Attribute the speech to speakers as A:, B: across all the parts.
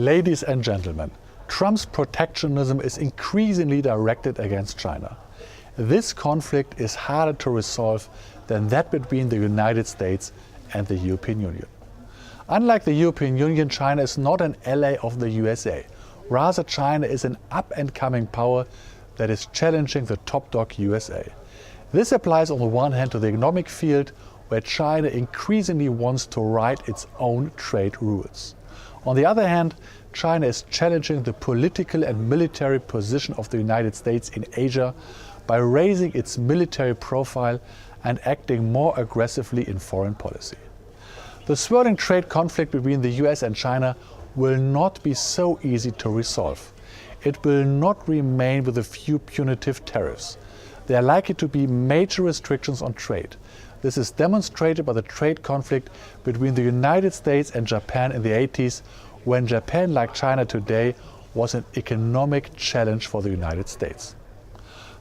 A: Ladies and gentlemen, Trump's protectionism is increasingly directed against China. This conflict is harder to resolve than that between the United States and the European Union. Unlike the European Union, China is not an ally of the USA. Rather, China is an up-and-coming power that is challenging the top dog USA. This applies on the one hand to the economic field, where China increasingly wants to write its own trade rules. On the other hand, China is challenging the political and military position of the United States in Asia by raising its military profile and acting more aggressively in foreign policy. The swirling trade conflict between the US and China will not be so easy to resolve. It will not remain with a few punitive tariffs. There are likely to be major restrictions on trade. This is demonstrated by the trade conflict between the United States and Japan in the 80s, when Japan, like China today, was an economic challenge for the United States.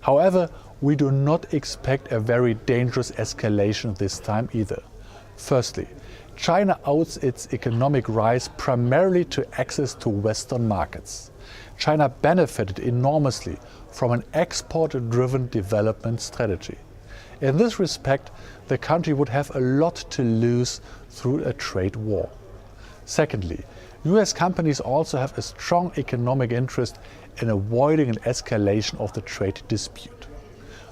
A: However, we do not expect a very dangerous escalation this time either. Firstly, China owes its economic rise primarily to access to Western markets. China benefited enormously from an export-driven development strategy. In this respect, the country would have a lot to lose through a trade war. Secondly, US companies also have a strong economic interest in avoiding an escalation of the trade dispute.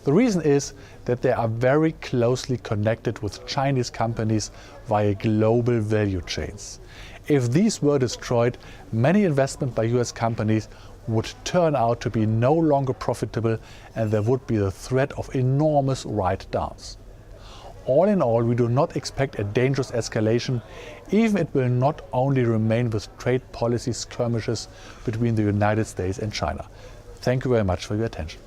A: The reason is that they are very closely connected with Chinese companies via global value chains. If these were destroyed, many investments by US companies would turn out to be no longer profitable, and there would be the threat of enormous write-downs. All in all, we do not expect a dangerous escalation, even if it will not only remain with trade policy skirmishes between the United States and China. Thank you very much for your attention.